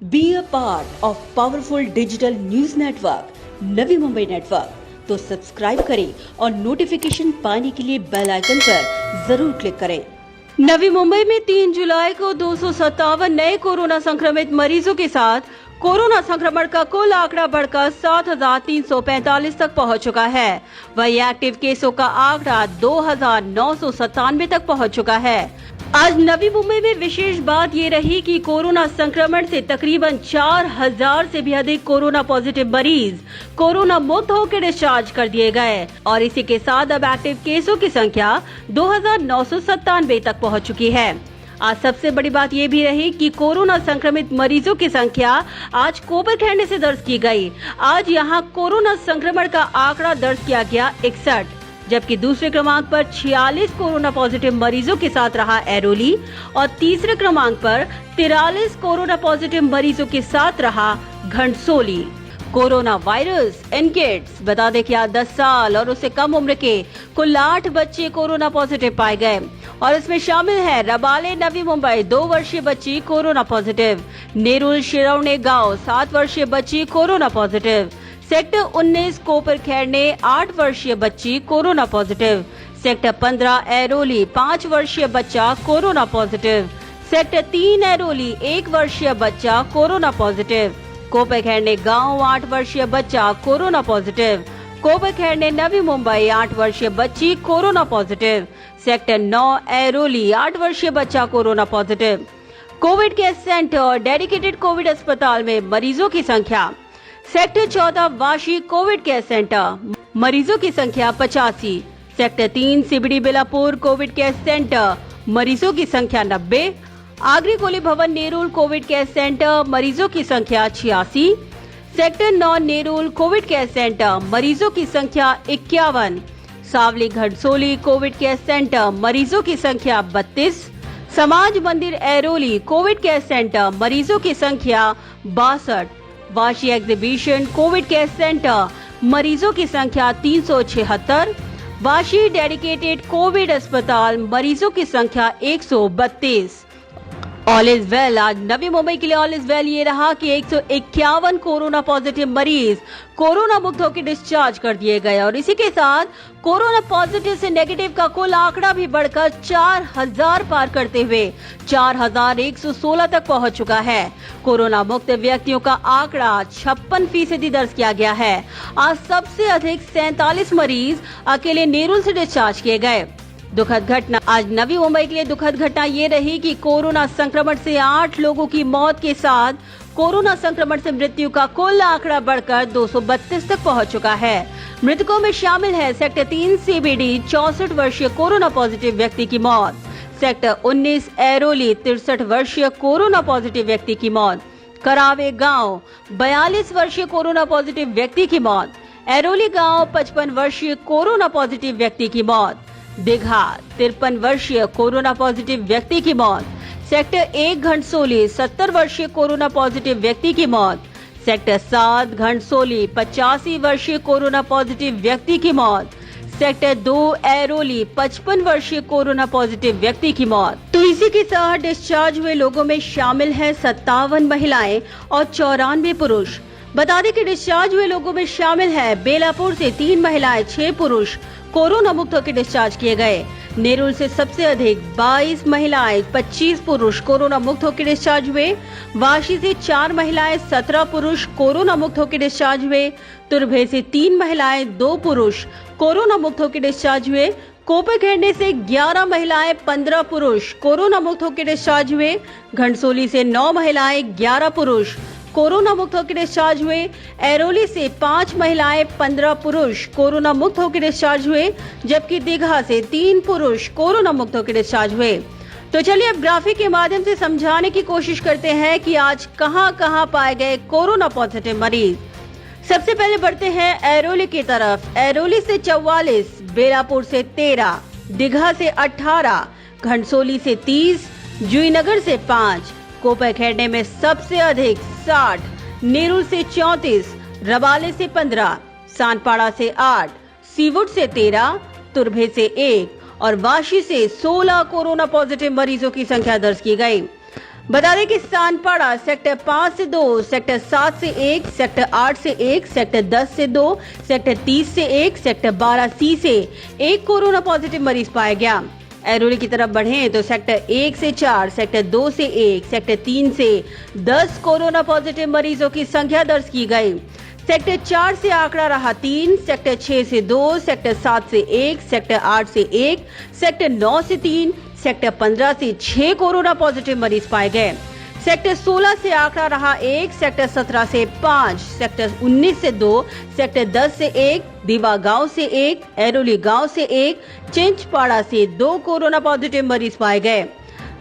Be a part of powerful digital news network Navi Mumbai network. तो subscribe करें और notification पाने के लिए बेल आइकन पर जरूर क्लिक करें। नवी मुंबई में 3 जुलाई को 257 नए कोरोना संक्रमित मरीजों के साथ कोरोना संक्रमण का कुल आंकड़ा बढ़कर 7,345 तक पहुंच चुका है। वही एक्टिव केसों का आंकड़ा 2,997 तक पहुंच चुका है। आज नवी मुंबई में विशेष बात ये रही कि कोरोना संक्रमण से तकरीबन 4,000 से भी अधिक कोरोना पॉजिटिव मरीज कोरोना मुक्त होकर डिस्चार्ज कर दिए गए और इसी के साथ अब एक्टिव केसों की संख्या 2,997 तक पहुंच चुकी है। आज सबसे बड़ी बात ये भी रही कि कोरोना संक्रमित मरीजों की संख्या आज कोपरखैरणे से दर्ज की गई। आज यहां कोरोना संक्रमण का आंकड़ा दर्ज किया गया 61, जबकि दूसरे क्रमांक पर 46 कोरोना पॉजिटिव मरीजों के साथ रहा ऐरोली और तीसरे क्रमांक पर 43 कोरोना पॉजिटिव मरीजों के साथ रहा Ghansoli. Corona virus in kids, बता दें कि आज 10 साल और उससे कम उम्र के कुल 8 बच्चे कोरोना पॉजिटिव पाए गए और इसमें शामिल है रबाले नवी मुंबई 2 वर्षीय बच्ची कोरोना पॉजिटिव, नेरुल शिरौने गांव 7 वर्षीय बच्ची कोरोना पॉजिटिव, सेक्टर 19 कोपरखैरणे 8 वर्षीय बच्ची कोरोना पॉजिटिव, सेक्टर 15 ऐरोली 5 वर्षीय बच्चा कोरोना पॉजिटिव, सेक्टर 3 ऐरोली 1 वर्षीय बच्चा कोरोना पॉजिटिव, कोपरखैरणे गांव 8 वर्षीय बच्चा कोरोना पॉजिटिव, कोपरखैरणे नवी मुंबई 8 वर्षीय बच्ची कोरोना पॉजिटिव, सेक्टर 9 ऐरोली 8 वर्षीय बच्चा corona positive. Covid care centre और डेडिकेटेड कोविड अस्पताल में मरीजों की संख्या। Sector 14 Vashi Covid care centre मरीजों की संख्या 85, sector 3 CBD Belapur Covid care centre मरीजों की संख्या 90, आगरी कोली भवन नेरुल कोविड केयर सेंटर मरीजों की संख्या 86, sector 9 Nerul Covid care centre मरीजों की संख्या 51, सावली घनसोली कोविड केयर सेंटर मरीजों की संख्या 32, समाज मंदिर ऐरोली कोविड केयर सेंटर मरीजों की संख्या 62, Vashi exhibition Covid care centre मरीजों की संख्या 376, वाशी डेडिकेटेड कोविड अस्पताल मरीजों की संख्या 132। ऑल इज वेल, आज नवी मुंबई के लिए ऑल इज वेल ये रहा कि 151 कोरोना पॉजिटिव मरीज कोरोना मुक्त होकर डिस्चार्ज कर दिए गए और इसी के साथ कोरोना पॉजिटिव से नेगेटिव का कुल आंकड़ा भी बढ़कर 4,000 पार करते हुए 4,116 तक पहुंच चुका है। कोरोना मुक्त व्यक्तियों का आंकड़ा 56% दर्ज किया गया है। आज सबसे अधिक 47 मरीज अकेले नेरुल से डिस्चार्ज किए गए। दुखद घटना, आज नवी मुंबई के लिए दुखद घटना ये रही कि कोरोना संक्रमण से 8 लोगों की मौत के साथ कोरोना संक्रमण से मृत्यु का कुल आंकड़ा बढ़कर 232 तक पहुंच चुका है। मृतकों में शामिल है सेक्टर 3 सीबीडी 64 वर्षीय कोरोना पॉजिटिव व्यक्ति की मौत, सेक्टर 19 ऐरोली 63 वर्षीय कोरोना पॉजिटिव व्यक्ति की मौत, करावे गांव 42 वर्षीय कोरोना पॉजिटिव व्यक्ति की मौत, ऐरोली गांव 55 वर्षीय कोरोना पॉजिटिव व्यक्ति की मौत, दीघा 53 वर्षीय कोरोना पॉजिटिव व्यक्ति की मौत, सेक्टर 1 घनसोली 70 वर्षीय कोरोना पॉजिटिव व्यक्ति की मौत, सेक्टर 7 घनसोली 85 वर्षीय कोरोना पॉजिटिव व्यक्ति की मौत, सेक्टर 2 ऐरोली 55 वर्षीय कोरोना पॉजिटिव व्यक्ति की मौत। तो इसी के साथ डिस्चार्ज हुए लोगों में शामिल है 57 महिलाएं और 94 पुरुष। बता दें कि डिस्चार्ज हुए लोगों में शामिल है बेलापुर से 3 महिलाएं 6 पुरुष कोरोना मुक्त होकर डिस्चार्ज किए गए। नेरुल से सबसे अधिक 22 महिलाएं 25 पुरुष कोरोना मुक्त होकर डिस्चार्ज हुए। वाशी से 4 महिलाएं 17 पुरुष कोरोना मुक्त होकर डिस्चार्ज हुए। तुर्भे से 3 महिलाएं 2 पुरुष कोरोना मुक्त होकर डिस्चार्ज हुए। कोपरखैरणे से 11 महिलाएं 15 पुरुष कोरोना मुक्त होकर डिस्चार्ज हुए। घनसोली से 9 महिलाएं 11 पुरुष कोरोना मुक्त होकर डिस्चार्ज हुए। ऐरोली से 5 महिलाएं 15 पुरुष कोरोना मुक्त होकर डिस्चार्ज हुए, जबकि दीघा से 3 पुरुष कोरोना मुक्त होकर डिस्चार्ज हुए। तो चलिए अब ग्राफिक के माध्यम से समझाने की कोशिश करते हैं कि आज कहां पाए गए कोरोना पॉजिटिव मरीज। सबसे पहले बढ़ते हैं ऐरोली की तरफ। ऐरोली से 44, बेलापुर से 13, दीघा से 18, घनसोली से 30, जूहीनगर से 5, कोपरखैरणे में सबसे अधिक 60, नेरुल से 34, रबाले से 15, सानपाड़ा से 8, सीवुड से 13, तुर्भे से 1 और वाशी से 16 कोरोना पॉजिटिव मरीजों की संख्या दर्ज की गई। बता दें कि सानपाड़ा सेक्टर 5 से 2, सेक्टर 7 से 1, सेक्टर 8 से 1, सेक्टर 10 से 2, सेक्टर 30 से 1, सेक्टर 12C से 1 कोरोना पॉजिटिव मरीज पाया गया। ऐरोली की तरफ बढ़ें तो सेक्टर 1 से 4, सेक्टर 2 से 1, सेक्टर 3 से 10 कोरोना पॉजिटिव मरीजों की संख्या दर्ज की गई। सेक्टर 4 से आंकड़ा रहा 3, सेक्टर 6 से 2, सेक्टर 7 से 1, सेक्टर 8 से 1, सेक्टर 9 से 3, सेक्टर 15 से 6 कोरोना पॉजिटिव मरीज पाए गए। सेक्टर 16 से आंकड़ा रहा 1, सेक्टर 17 से 5, सेक्टर 19 से 2, सेक्टर 10 से 1, दीवा गांव से 1, ऐरोली गांव से 1, चिंचपाड़ा से 2 कोरोना पॉजिटिव मरीज पाए गए।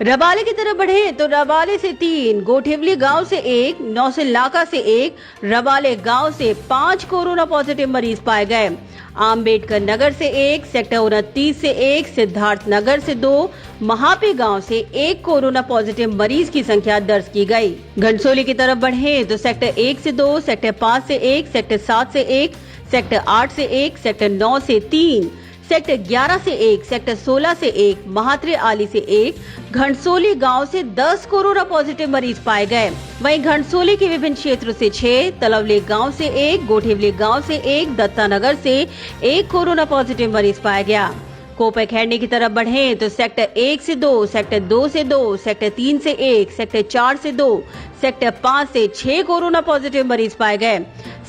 रबाले की तरफ बढ़े तो रबाले से 3, गोठेवली गांव से 1, नौसिल नाका से 1, रबाले गांव से 5 कोरोना पॉजिटिव मरीज पाए गए। आम्बेडकर नगर से 1, सेक्टर 29 से 1, सिद्धार्थ नगर से 2, महापे गांव से 1 कोरोना पॉजिटिव मरीज की संख्या दर्ज की गई। घनसोली की तरफ बढ़े तो सेक्टर 1 से 2, सेक्टर 5 से 1, सेक्टर 7 से 1, सेक्टर 8 से 1, सेक्टर 9 से 3, सेक्टर 11 से 1, सेक्टर 16 से 1, महात्रे आली से 1, घनसोली गांव से 10 कोरोना पॉजिटिव मरीज पाए गए। वहीं घनसोली के विभिन्न क्षेत्रों से 6, तलवले गांव से 1, गोठेवली गांव से 1, दत्तानगर से 1 कोरोना पॉजिटिव मरीज पाया गया। कोपे खैरने की तरफ बढ़े तो सेक्टर 1 से 2, सेक्टर 2 से 2, सेक्टर 3 से 1, सेक्टर 4 से 2, सेक्टर 5 से 6 कोरोना पॉजिटिव मरीज पाए गए।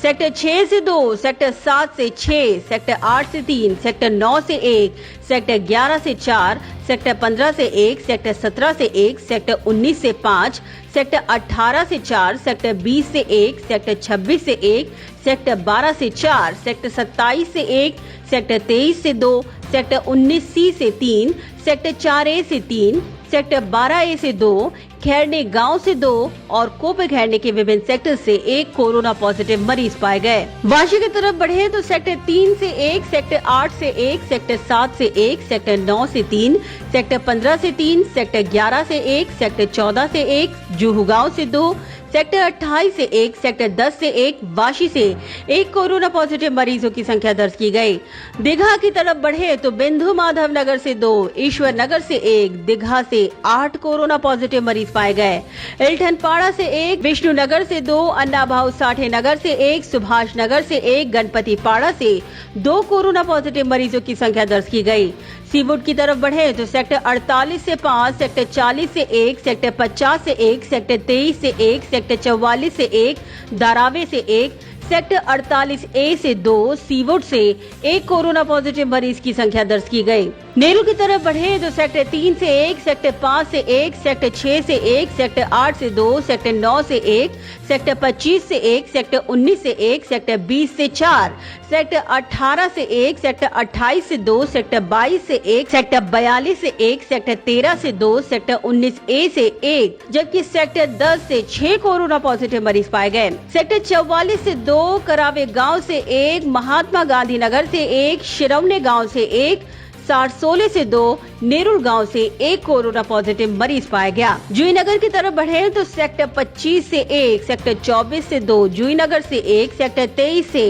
सेक्टर 6 से 2, सेक्टर 7 से 6, सेक्टर 8 से 3, सेक्टर 9 से 1, सेक्टर 11 से 4, सेक्टर 15 से 1, सेक्टर 17 से 1, सेक्टर 19 से 5, सेक्टर 18 से 4, सेक्टर 20 से 1, सेक्टर 26 से 1, सेक्टर 12 से 4, सेक्टर 27 से 1, सेक्टर 23 से 2, सेक्टर 19C से 3, सेक्टर 4A से 3, सेक्टर 12A से 2, खैरने गांव से 2 और कोपे खैरने के विभिन्न सेक्टर से 1 कोरोना पॉजिटिव मरीज पाए गए। वाशी की तरफ बढ़े तो सेक्टर 3 से 1, सेक्टर 8 से 1, सेक्टर 7 से 1, सेक्टर 9 से 3, सेक्टर 15 से 3, सेक्टर 11 से 1, सेक्टर 14 से 1, जुहू गांव से 2, सेक्टर 28 से 1, सेक्टर 10 से 1, वाशी से 1 कोरोना पॉजिटिव मरीजों की संख्या दर्ज की गई। दीघा की तरफ बढ़े तो बिंदु माधव नगर से 2, ईश्वर नगर से 1, दीघा से 8 कोरोना पॉजिटिव मरीज पाए गए। इल्ठनपाड़ा से 1, विष्णु नगर से 2, अन्ना भाऊ साठे नगर से 1, सुभाष नगर से 1, गणपति पाड़ा से 2 कोरोना पॉजिटिव मरीजों की संख्या दर्ज की गई। सीवुड की तरफ बढ़े तो सेक्टर 48 से 5, सेक्टर 40 से 1, सेक्टर 50 से 1, सेक्टर 23 से 1, सेक्टर 44 से 1, दारावे से 1, सेक्टर 48A से 2, सीवुड से 1 कोरोना पॉजिटिव मरीज की संख्या दर्ज की गई। नेहरू की तरफ बढ़े तो सेक्टर 3 से 1, सेक्टर 5 से 1, सेक्टर 6 से 1, सेक्टर 8 से 2, सेक्टर 9 से 1, सेक्टर 25 से 1, सेक्टर 19 से 1, सेक्टर 20 से 4, सेक्टर 18 से 1, सेक्टर 28 से 2, सेक्टर 22 से 1, सेक्टर 42 से 1, सेक्टर 13 से 2, सेक्टर 19A से 1, जबकि सेक्टर 10 से 6 कोरोना पॉजिटिव मरीज पाए गए। सेक्टर 44 से 2, करावे गांव से 1, महात्मा गांधी नगर से 1, शिरवने गांव से 1, सारसोले से 2, नेरुल गांव से 1 कोरोना पॉजिटिव मरीज पाया गया। जुईनगर की तरफ बढ़े तो सेक्टर 25 से 1, सेक्टर 24 से 2, जुईनगर से 1, सेक्टर 23 से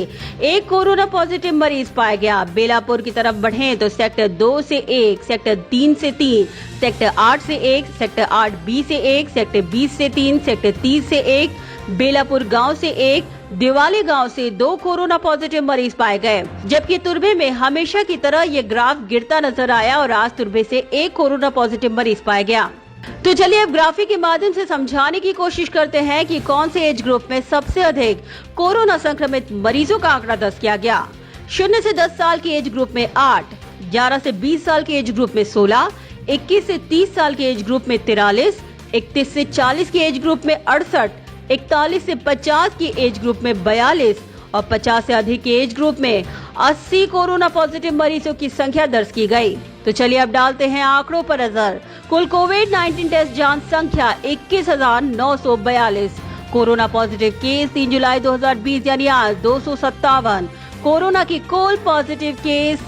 1 कोरोना पॉजिटिव मरीज पाया गया। बेलापुर की तरफ बढ़े तो सेक्टर 2 से 1, सेक्टर 3 से 3, सेक्टर 8 से 1, सेक्टर 8B से 1, सेक्टर 20 से 3, सेक्टर 30 से 1, बेलापुर गांव से 1, दिवाली गांव से 2 कोरोना पॉजिटिव मरीज पाए गए। जबकि तुर्बे में हमेशा की तरह ये ग्राफ गिरता नजर आया और आज तुर्बे से 1 कोरोना पॉजिटिव मरीज पाया गया। तो चलिए अब ग्राफिक के माध्यम से समझाने की कोशिश करते हैं कि कौन से एज ग्रुप में सबसे अधिक कोरोना संक्रमित मरीजों का आंकड़ा दर्ज किया गया। 0 से 10 साल के एज ग्रुप में 8, 11 से 20 साल के एज ग्रुप में 16, 21 से 30 साल के एज ग्रुप में 43, 31 से 40 के एज ग्रुप में 68, 41 से 50 की एज ग्रुप में 42 और 50 से अधिक के एज ग्रुप में 80 कोरोना पॉजिटिव मरीजों की संख्या दर्ज की गई। तो चलिए अब डालते हैं आंकड़ों पर नजर। कुल कोविड-19 टेस्ट जांच संख्या 21,942, कोरोना पॉजिटिव केस 3 जुलाई 2020 यानी आज 257, कोरोना की कुल पॉजिटिव केस